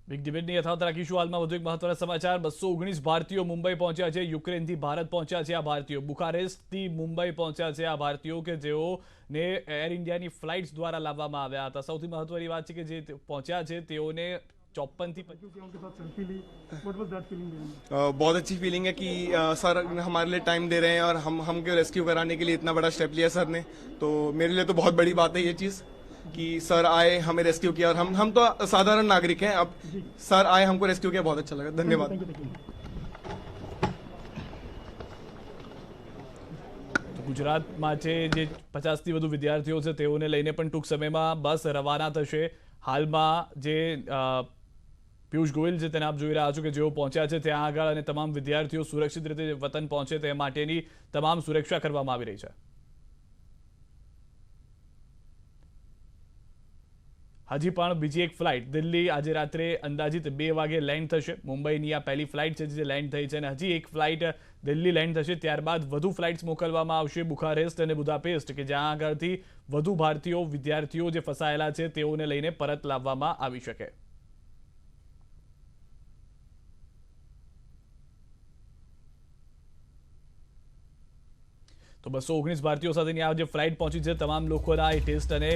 Big ડિબેટની યથાવત રાખીશું. હાલમાં વધુ એક મહત્વના સમાચાર. 219 ભારતીયો મુંબઈ પહોંચ્યા છે. યુક્રેનથી ભારત પહોંચ્યા છે આ ભારતીયો. બુખારેસ્ટથી મુંબઈ પહોંચ્યા છે આ ભારતીયો કે જેઓને એર ઇન્ડિયાની ફ્લાઇટ્સ દ્વારા લાવવામાં આવ્યા હતા. સૌથી મહત્વની વાત છે કે જે પહોંચ્યા છે તેઓને 54 થી उनके साथ सेल्फी ली। What was that feeling? बहुत अच्छी फीलिंग है कि सर हमारे लिए टाइम दे रहे हैं और हमको रेस्क्यू कराने के लिए इतना बड़ा स्टेप लिया सर ने, तो मेरे लिए तो बहुत बड़ी बात है ये चीज़ कि सर आए हमें रेस्क्यू किया। और हम तो साधारण नागरिक हैं, अब सर आए हमको रेस्क्यू किया, बहुत अच्छा लगा, धन्यवाद। ગુજરાતમાં છે જે 50થી વધુ વિદ્યાર્થીઓ છે તેઓને લઈને પણ ટૂંક સમયમાં બસ રવાના થશે. હાલમાં જે પિયુષ ગોયલ છે તેને આપ જોઈ રહ્યા છો કે જેઓ પહોંચ્યા છે ત્યાં આગળ અને તમામ વિદ્યાર્થીઓ સુરક્ષિત રીતે વતન પહોંચે તે માટેની તમામ સુરક્ષા કરવામાં આવી રહી છે. હજી પણ બીજી એક ફ્લાઇટ દિલ્હી આજે રાત્રે અંદાજિત 2 વાગે લેન્ડ થશે. મુંબઈની આ પહેલી ફ્લાઇટ છે જે લેન્ડ થઈ છે અને હજી એક ફ્લાઇટ દિલ્હી લેન્ડ થશે. ત્યારબાદ વધુ ફ્લાઇટ્સ મોકલવામાં આવશે બુખારેસ્ટ અને બુદાપેસ્ટ કે જ્યાં આગળથી વધુ ભારતીયો વિદ્યાર્થીઓ જે ફસાયેલા છે તેઓને લઈને પરત લાવવામાં આવી શકે. તો 219 ભારતીયો સાથેની આ જે ફ્લાઇટ પહોંચી છે તમામ લોકોના એ ટેસ્ટ અને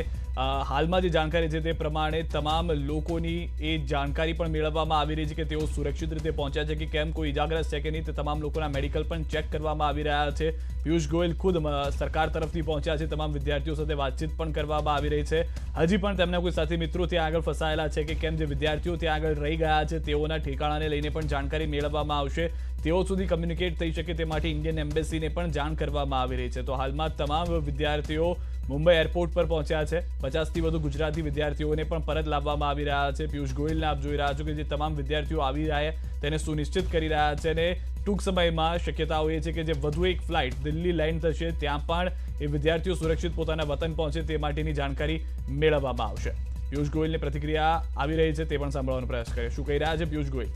હાલમાં જે જાણકારી છે તે પ્રમાણે તમામ લોકોની એ જાણકારી પણ મેળવવામાં આવી રહી છે કે તેઓ સુરક્ષિત રીતે પહોંચ્યા છે કે કેમ, કોઈ ઇજાગ્રસ્ત છે કે નહીં, તે તમામ લોકોના મેડિકલ પણ ચેક કરવામાં આવી રહ્યા છે. પિયુષ ગોયલ ખુદ સરકાર તરફથી પહોંચ્યા છે. તમામ વિદ્યાર્થીઓ સાથે વાતચીત પણ કરવામાં આવી રહી છે. હજી પણ તેમના કોઈ સાથી મિત્રો ત્યાં આગળ ફસાયેલા છે કે કેમ, જે વિદ્યાર્થીઓ ત્યાં આગળ રહી ગયા છે તેઓના ઠેકાણાને લઈને પણ જાણકારી મેળવવામાં આવશે. તેઓ સુધી કમ્યુનિકેટ થઈ શકે તે માટે ઇન્ડિયન એમ્બેસીને પણ જાણ કરવામાં આવી રહી છે. તો હાલમાં તમામ વિદ્યાર્થીઓ મુંબઈ એરપોર્ટ પર પહોંચ્યા છે. 50થી વધુ ગુજરાતી વિદ્યાર્થીઓને પણ પરત લાવવામાં આવી રહ્યા છે. પિયુષ ગોયલને આપ જોઈ રહ્યા છો કે જે તમામ વિદ્યાર્થીઓ આવી રહ્યા તેને સુનિશ્ચિત કરી રહ્યા છે અને ટૂંક સમયમાં શક્યતાઓ એ છે કે જે વધુ એક ફ્લાઇટ દિલ્હી લેન્ડ થશે ત્યાં પણ એ વિદ્યાર્થીઓ સુરક્ષિત પોતાના વતન પહોંચે તે માટેની જાણકારી મેળવવામાં આવશે. પિયુષ ગોયલની પ્રતિક્રિયા આવી રહી છે તે પણ સાંભળવાનો પ્રયાસ કરીએ. શું કહી રહ્યા છે પિયુષ ગોયલ?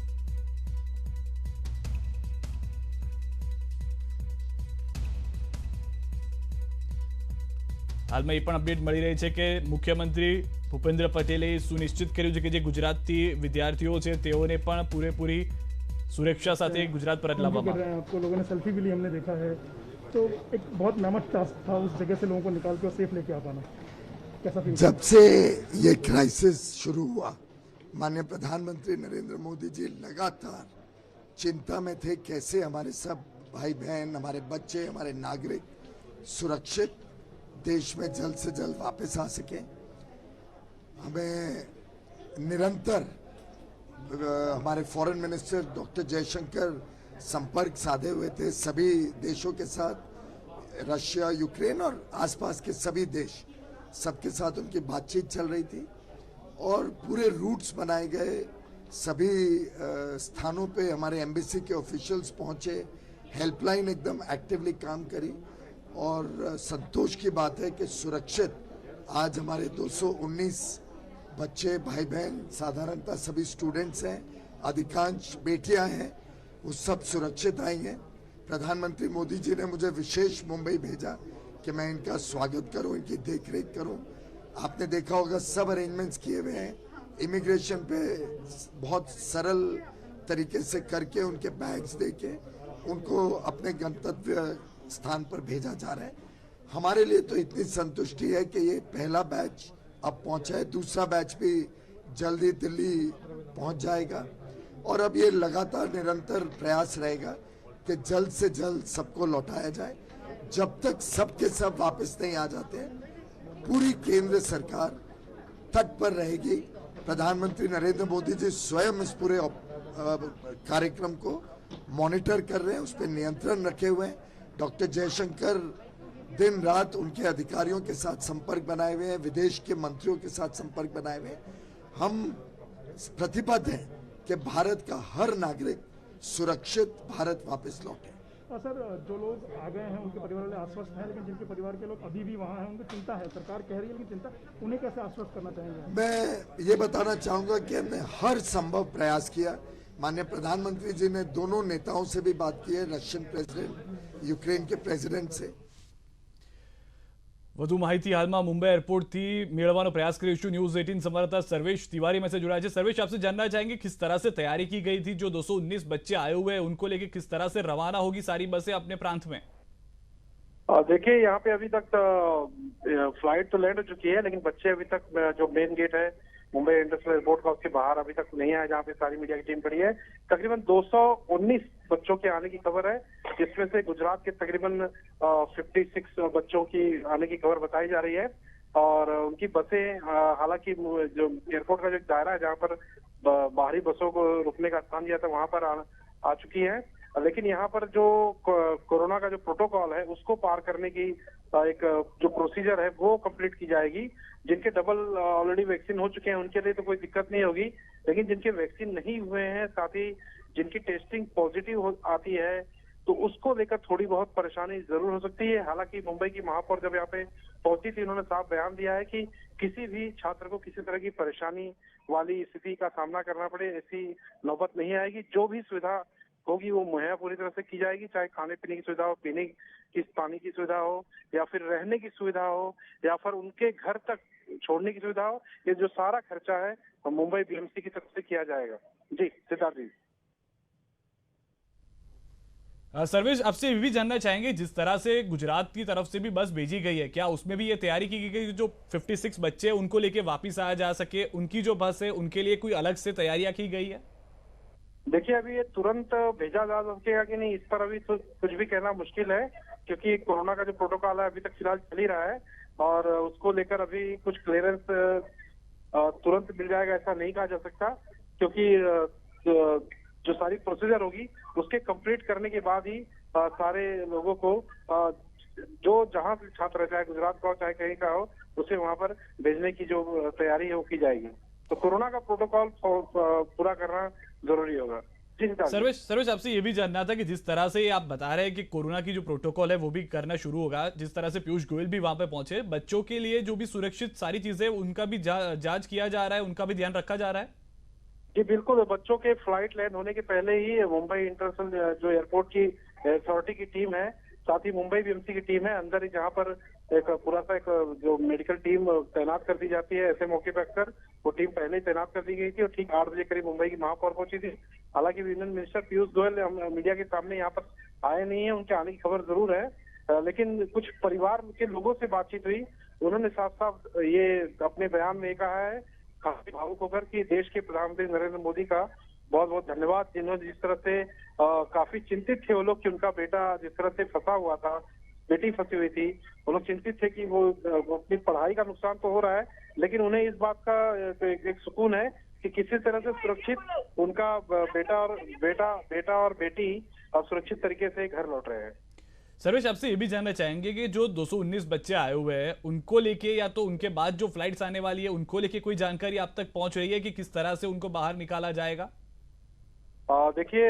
હાલમાં એ પણ અપડેટ મળી રહી છે કે મુખ્યમંત્રી ભૂપેન્દ્ર પટેલે સુનિશ્ચિત કર્યું છે કે જે ગુજરાતથી વિદ્યાર્થીઓ છે તેઓને પણ પૂરેપૂરી સુરક્ષા સાથે ગુજરાત પરત લાવવામાં આવે. आपको लोगों ने सेल्फी भी ली, हमने देखा है, तो एक बहुत मेहनत टास्क था उस जगह से लोगों को निकाल के और सेफ लेके आ पाना. कैसा फील? जब से ये क्राइसिस शुरू हुआ, माननीय प्रधानमंत्री नरेंद्र मोदी जी लगातार चिंता में थे कैसे हमारे सब भाई बहन, हमारे बच्चे, हमारे नागरिक सुरक्षित देश में जल्द से जल्द वापस आ सके. हमें निरंतर हमारे फॉरेन मिनिस्टर डॉक्टर जयशंकर संपर्क साधे हुए थे सभी देशों के साथ, रशिया, यूक्रेन और आसपास के सभी देश, सबके साथ उनकी बातचीत चल रही थी और पूरे रूट्स बनाए गए. सभी स्थानों पे हमारे एम्बेसी के ऑफिशियल्स पहुंचे, हेल्पलाइन एकदम एक्टिवली काम करी और संतोष की बात है कि सुरक्षित आज हमारे 219 बच्चे, भाई बहन, साधारणतः सभी स्टूडेंट्स हैं, अधिकांश बेटियां हैं, वो सब सुरक्षित आई हैं. प्रधानमंत्री मोदी जी ने मुझे विशेष मुंबई भेजा कि मैं इनका स्वागत करूं, इनकी देखरेख करूं. आपने देखा होगा सब अरेंजमेंट्स किए हुए हैं. इमिग्रेशन पे बहुत सरल तरीके से करके उनके बैग्स देके उनको अपने गंतव्य स्थान पर भेजा जा रहा है. हमारे लिए तो इतनी संतुष्टि है कि ये पहला बैच अब पहुंचा है, दूसरा बैच भी जल्दी दिल्ली पहुंच जाएगा और अब ये लगातार निरंतर प्रयास रहेगा कि जल्द से जल्द सबको लौटाया जाए. जब तक सबके सब वापस नहीं आ जाते पूरी केंद्र सरकार तट पर रहेगी. प्रधानमंत्री नरेंद्र मोदी जी स्वयं इस पूरे कार्यक्रम को मॉनिटर कर रहे हैं, उस पर नियंत्रण रखे हुए हैं. डॉक्टर जयशंकर दिन रात उनके अधिकारियों के साथ संपर्क बनाए हुए हैं, विदेश के मंत्रियों के साथ संपर्क बनाए हुए हैं. हम प्रतिबद्ध हैं कि भारत का हर नागरिक सुरक्षित भारत वापस लौटे. सर, जो लोग आ गए हैं उनके परिवार वाले आश्वस्त हैं, लेकिन जिनके परिवार के लोग अभी भी वहाँ हैं उनको चिंता है. सरकार कह रही है लेकिन चिंता, उन्हें कैसे आश्वस्त करना चाहेंगे? मैं ये बताना चाहूँगा कि हमने हर संभव प्रयास किया. माननीय प्रधानमंत्री जी ने दोनों नेताओं से भी बात की है, रशियन प्रेसिडेंट, यूक्रेन के प्रेसिडेंट से. વધુ માહિતી હાલમાં मुंबई एयरपोर्टથી મેળવવાનો प्रयास કરીશું। न्यूज 18 संवाददाता सर्वेश तिवारी में से जुड़ा है। सर्वेश, आपसे जानना चाहेंगे किस तरह से तैयारी की गई थी, जो 219 बच्चे आए हुए हैं उनको लेके किस तरह से रवाना होगी सारी बसें अपने प्रांत में? देखिए, यहाँ पे अभी तक फ्लाइट तो लैंड हो चुकी है, लेकिन बच्चे अभी तक जो मेन गेट है मुंबई इंटरनेशनल एयरपोर्ट का, उसके बाहर अभी तक नहीं आए, जहाँ पे सारी मीडिया की टीम खड़ी है। तकरीबन 219 बच्चों के आने की खबर है, जिसमें से गुजरात के तकरीबन 56 बच्चों की आने की खबर बताई जा रही है। और उनकी बसें, हालांकि जो एयरपोर्ट का जो दायरा है जहाँ पर बाहरी बसों को रुकने का स्थान दिया था, वहां पर आ चुकी है। लेकिन यहाँ पर जो कोरोना का जो प्रोटोकॉल है उसको पार करने की एक जो प्रोसीजर है वो कंप्लीट की जाएगी। जिनके डबल ऑलरेडी वैक्सीन हो चुके हैं उनके लिए तो कोई दिक्कत नहीं होगी, लेकिन जिनके वैक्सीन नहीं हुए हैं, साथ ही जिनकी टेस्टिंग पॉजिटिव आती है, तो उसको लेकर थोड़ी बहुत परेशानी जरूर हो सकती है। हालांकि मुंबई की महापौर जब यहाँ पे पहुंची थी, उन्होंने साफ बयान दिया है कि किसी भी छात्र को किसी तरह की परेशानी वाली स्थिति का सामना करना पड़े, ऐसी नौबत नहीं आएगी। जो भी सुविधा होगी वो मुहैया पूरी तरह से की जाएगी, चाहे खाने पीने की सुविधा हो, पीने की पानी की सुविधा हो, या फिर रहने की सुविधा हो, या फिर उनके घर तक छोड़ने की सुविधा हो। ये जो सारा खर्चा है मुंबई बीएमसी की तरफ से किया जाएगा। जी सिद्धार्थ जी। सर्वेश, आपसे ये भी जानना चाहेंगे, जिस तरह से गुजरात की तरफ से भी बस भेजी गई है, क्या उसमें भी ये तैयारी की गई जो 56 बच्चे हैं उनको लेके वापिस आया जा सके? उनकी जो बस है उनके लिए कोई अलग से तैयारियां की गई है? देखिए, अभी ये तुरंत भेजा जा सकेगा कि नहीं, इस पर अभी तो कुछ भी कहना मुश्किल है, क्योंकि कोरोना का जो प्रोटोकॉल है अभी तक फिलहाल चल ही रहा है, और उसको लेकर अभी कुछ क्लियरेंस तुरंत मिल जाएगा ऐसा नहीं कहा जा सकता, क्योंकि जो सारी प्रोसीजर होगी उसके कंप्लीट करने के बाद ही सारे लोगों को जो जहां से छात्र है, चाहे गुजरात का हो चाहे कहीं का हो, उसे वहां पर भेजने की जो तैयारी है वो की जाएगी। तो कोरोना का प्रोटोकॉल पूरा करना जरूरी होगा। सर्वेश, आपसे ये भी जानना था कि जिस तरह से आप बता रहे हैं कि कोरोना की जो प्रोटोकॉल है वो भी करना शुरू होगा, जिस तरह से पीयूष गोयल भी वहां पे पहुंचे, बच्चों के लिए जो भी सुरक्षित सारी चीजें उनका भी जांच किया जा रहा है, उनका भी ध्यान रखा जा रहा है? जी बिल्कुल, बच्चों के फ्लाइट लैंड होने के पहले ही मुंबई इंटरनेशनल जो एयरपोर्ट की अथॉरिटी की टीम है, साथ ही मुंबई बीएमसी की टीम है, अंदर ही जहाँ पर एक पूरा सा एक जो मेडिकल टीम तैनात कर दी जाती है ऐसे मौके पर अक्सर, वो टीम पहले ही तैनात कर दी गई थी और ठीक 8 बजे करीब मुंबई की महापौर पहुंची थी। हालांकि union minister Piyush Goyal media के सामने यहाँ पर आए नहीं है, उनके आने की खबर जरूर है, लेकिन कुछ परिवार के लोगों से बातचीत हुई, उन्होंने साफ साफ ये अपने बयान में कहा है, काफी भावुक होकर, कि देश के प्रधानमंत्री नरेंद्र मोदी का बहुत बहुत धन्यवाद, जिन्होंने जिस तरह से काफी चिंतित थे वो लोग कि उनका बेटा जिस तरह से फंसा हुआ था, बेटी फंसी हुई थी, वो लोग चिंतित थे कि वो अपनी पढ़ाई का नुकसान तो हो रहा है, लेकिन उन्हें इस बात का एक सुकून है कि किसी तरह से सुरक्षित उनका बेटा और बेटी सुरक्षित तरीके से घर लौट रहे हैं। सर्वेश, आपसे ये भी जानना चाहेंगे कि जो 219 बच्चे आए हुए हैं उनको लेके, या तो उनके बाद जो फ्लाइट्स आने वाली है उनको लेके कोई जानकारी आप तक पहुंच रही है कि किस तरह से उनको बाहर निकाला जाएगा? देखिए,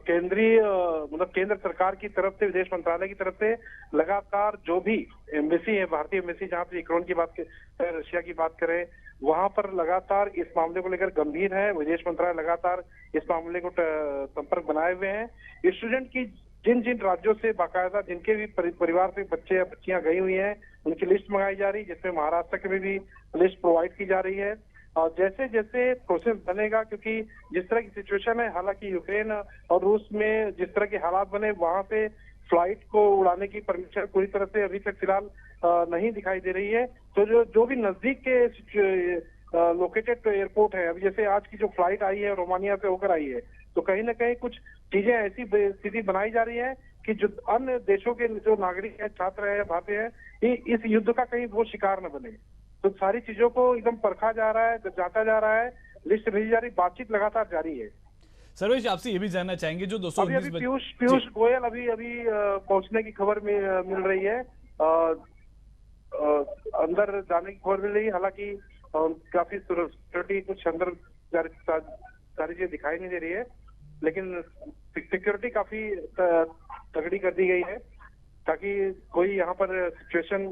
केंद्र सरकार की तरफ से, विदेश मंत्रालय की तरफ से लगातार जो भी एम्बेसी है, भारतीय एम्बेसी, जहाँ पे यूक्रेन की बात करें, रशिया की बात करें, वहां पर लगातार इस मामले को लेकर गंभीर है। विदेश मंत्रालय लगातार इस मामले को संपर्क बनाए हुए हैं। स्टूडेंट की जिन जिन राज्यों से बाकायदा जिनके भी परिवार से बच्चे या बच्चियां गई हुई हैं, उनकी लिस्ट मंगाई जा रही है, जिसमें महाराष्ट्र की भी लिस्ट प्रोवाइड की जा रही है। और जैसे जैसे प्रोसेस बनेगा, क्योंकि जिस तरह की सिचुएशन है, हालांकि यूक्रेन और रूस में जिस तरह के हालात बने, वहां से फ्लाइट को उड़ाने की परमिशन पूरी तरह से अभी तक फिलहाल नहीं दिखाई दे रही है। तो जो भी नजदीक के लोकेटेड एयरपोर्ट है, अभी जैसे आज की जो फ्लाइट आई है रोमानिया से होकर आई है, तो कहीं ना कहीं कुछ चीजें ऐसी स्थिति बनाई जा रही है कि जो अन्य देशों के जो नागरिक हैं, छात्र हैं, भारतीय हैं, इस युद्ध का कहीं वो शिकार न बने। तो सारी चीजों को एकदम परखा जा रहा है, जांचा जा रहा है, लिस्ट भेजी जा रही, बातचीत लगातार जारी है। सर्वेश, आपसे ये भी जानना चाहेंगे, जो 219 पीयूष गोयल अभी पहुंचने की खबर मिल रही है, अंदर जाने की खबर मिल रही है। हालांकि काफी सिक्योरिटी कुछ अंदर सारी चीजें दिखाई नहीं दे रही है, लेकिन सिक्योरिटी काफी तगड़ी कर दी गई है, ताकि कोई यहाँ पर सिचुएशन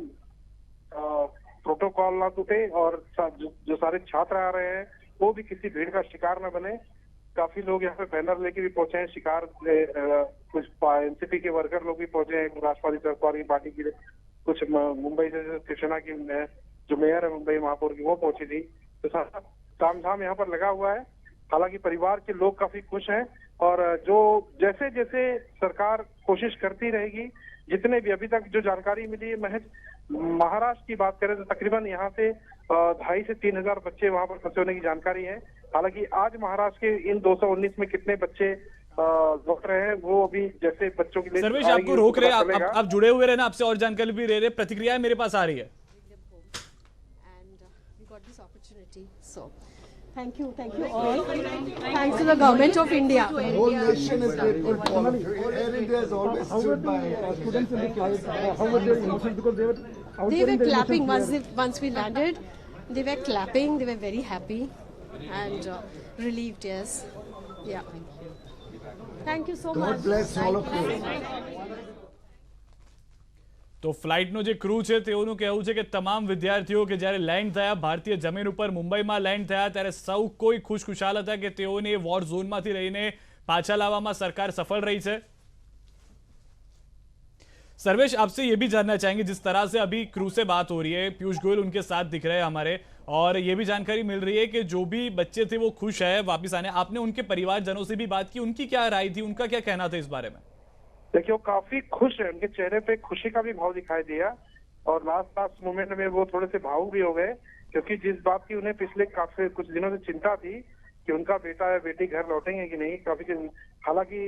प्रोटोकॉल ना टूटे और जो सारे छात्र आ रहे हैं वो भी किसी भीड़ का शिकार न बने। काफी लोग यहाँ पे बैनर लेके भी पहुंचे हैं, शिकार कुछ एनसीपी के वर्कर लोग भी पहुंचे हैं, राष्ट्रवादी पार्टी के कुछ मुंबई से शिवसेना की जो मेयर है मुंबई महापौर की, वो पहुंची थी। तो सारा तामझाम यहाँ पर लगा हुआ है। हालांकि परिवार के लोग काफी खुश हैं और जो जैसे जैसे सरकार कोशिश करती रहेगी, जितने भी अभी तक जो जानकारी मिली है, महज महाराष्ट्र की बात करें तो तकरीबन यहाँ से 2,500 से 3,000 बच्चे वहां पर फंसे होने की जानकारी है। हालांकि आज महाराष्ट्र के इन 219 में कितने बच्चे लौट रहे हैं वो अभी जैसे बच्चों की लिस्ट सर्वेश आएगी, आपको रोक रहे हैं, पता चलेगा। आप जुड़े हुए रहना, आपसे और जानकारी भी ले रहे, प्रतिक्रियाएं मेरे पास आ रही है। And we got this opportunity. So, thank you all. Thanks to the government of India. whole nation is grateful for Air India has always How were stood by the students in the flight? How were their emotions? Because they were They outpouring were their clapping emotions once we landed. They were clapping. They were very happy and relieved. Yes. Yeah. Thank you so much. God bless all of you. તો ફ્લાઇટનો જે crew છે તેઓનું કહેવું છે કે તમામ વિદ્યાર્થીઓ કે જ્યારે લેન્ડ થયા ભારતીય જમીન ઉપર મુંબઈમાં લેન્ડ થયા ત્યારે સૌ કોઈ ખુશખુશાલ હતા કે તેઓને વોર ઝોનમાંથી રહીને પાછા લાવવામાં સરકાર સફળ રહી છે। सर्वेश, आपसे ये भी जानना चाहेंगे, जिस तरह से अभी क्रू से बात हो रही है, पीयूष गोयल उनके साथ दिख रहे हैं हमारे, और ये भी जानकारी मिल रही है कि जो भी बच्चे थे वो खुश है वापस आने। आपने उनके परिवारजनों से भी बात की, उनकी क्या राय थी, उनका क्या कहना था इस बारे में? देखिए, वो काफी खुश है, उनके चेहरे पे खुशी का भी भाव दिखाई दिया और लास्ट मोमेंट में वो थोड़े से भावुक भी हो गए, क्योंकि जिस बात की उन्हें पिछले काफी कुछ दिनों से चिंता थी कि उनका बेटा या बेटी घर लौटेंगे कि नहीं। काफी हालांकि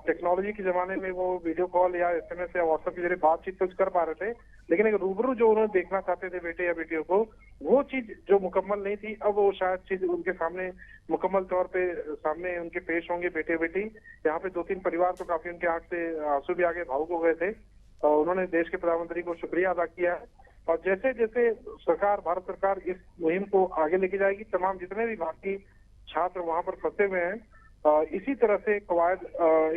टेक्नोलॉजी के जमाने में वो वीडियो कॉल या SMS या व्हाट्सएप के जरिए बातचीत तो कर पा रहे थे, लेकिन एक रूबरू जो उन्होंने देखना चाहते थे बेटे या बेटियों को, वो चीज जो मुकम्मल नहीं थी, अब वो शायद चीज उनके सामने मुकम्मल तौर पे सामने उनके पेश होंगे बेटे बेटी। यहाँ पे 2-3 परिवार तो काफी उनके आंख से आंसू भी आगे भावुक हो गए थे और उन्होंने देश के प्रधानमंत्री को शुक्रिया अदा किया है। और जैसे जैसे भारत सरकार इस मुहिम को आगे लेके जाएगी, तमाम जितने भी भारतीय छात्र वहां पर फंसे हुए हैं, इसी तरह से कवायद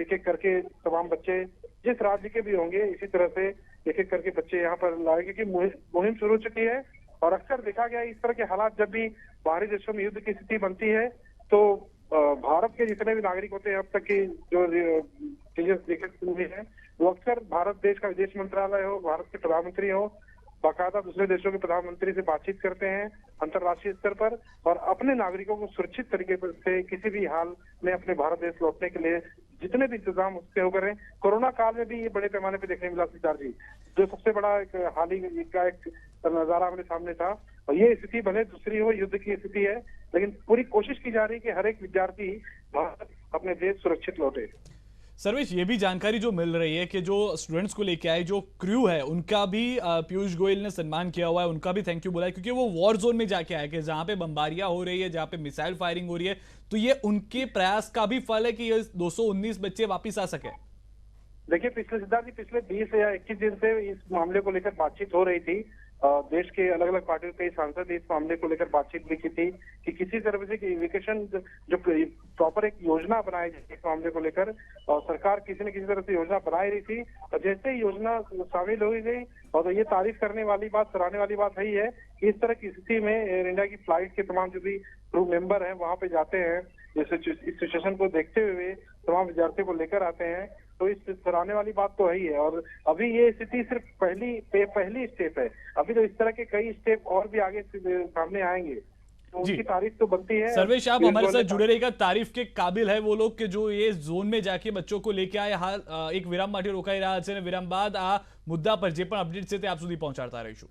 एक एक करके तमाम बच्चे जिस राज्य के भी होंगे, इसी तरह से एक एक करके बच्चे यहाँ पर लाए, क्योंकि मुहिम शुरू हो चुकी है। और अक्सर देखा गया इस तरह के हालात जब भी बाहरी देशों में युद्ध की स्थिति बनती है तो भारत के जितने भी नागरिक होते हैं, अब तक की जो चीजें देखी हुई है, वो अक्सर भारत देश का विदेश मंत्रालय हो, भारत के प्रधानमंत्री हो, बाकायदा दूसरे देशों के प्रधानमंत्री से बातचीत करते हैं अंतर्राष्ट्रीय स्तर पर और अपने नागरिकों को सुरक्षित तरीके से किसी भी हाल में अपने भारत देश लौटने के लिए जितने भी इंतजाम उससे हो करें। कोरोना काल में भी ये बड़े पैमाने पे देखने मिला सिद्धार्थ जी, जो सबसे बड़ा एक हाल ही का एक नजारा हमारे सामने था। और ये स्थिति भले दूसरी हो, युद्ध की स्थिति है, लेकिन पूरी कोशिश की जा रही है कि हर एक विद्यार्थी भारत अपने देश सुरक्षित लौटे। सर्वेश, ये भी जानकारी जो मिल रही है कि जो स्टूडेंट्स को लेके आए जो क्रू है उनका भी पीयूष गोयल ने सम्मान किया हुआ है, उनका भी थैंक यू बोला है, क्योंकि वो वॉर जोन में जाके आए कि जहां पे बमबारियां हो रही है, जहां पे मिसाइल फायरिंग हो रही है, तो ये उनके प्रयास का भी फल है कि ये 219 बच्चे वापिस आ सके। देखिए, पिछले 20 या 21 दिन से इस मामले को लेकर बातचीत हो रही थी। देश के अलग अलग पार्टियों के सांसद इस मामले को लेकर बातचीत भी की थी कि किसी तरह से वेकेशन जो प्रॉपर एक योजना बनाई जाए इस मामले को लेकर, और सरकार किसी न किसी तरह से योजना बना रही थी। और जैसे ही योजना शामिल हो गई और ये तारीफ करने वाली बात, सराहने वाली बात है है कि इस तरह की स्थिति में एयर इंडिया की फ्लाइट के तमाम जो भी क्रू मेंबर हैं वहां पे जाते हैं, जैसे इस सिचुएशन को देखते हुए तमाम विद्यार्थियों को लेकर आते हैं, तो इस सराहने वाली बात तो है ही है। और अभी ये स्थिति सिर्फ पहली स्टेप है, अभी तो इस तरह के कई स्टेप और भी आगे सामने आएंगे, तो उनकी तारीफ तो बनती है। सर्वेश, आप हमारे साथ जुड़े रहिएगा, तारीफ के काबिल है वो लोग कि जो ये जोन में जाके बच्चों को लेके आए। हाल एक विराम માટે રોકાઈ રહ્યા છે અને વિરામ બાદ આ મુદ્દા પર જે પણ અપડેટ છે તે આપ સુધી પહોંચાડતા રહીશું।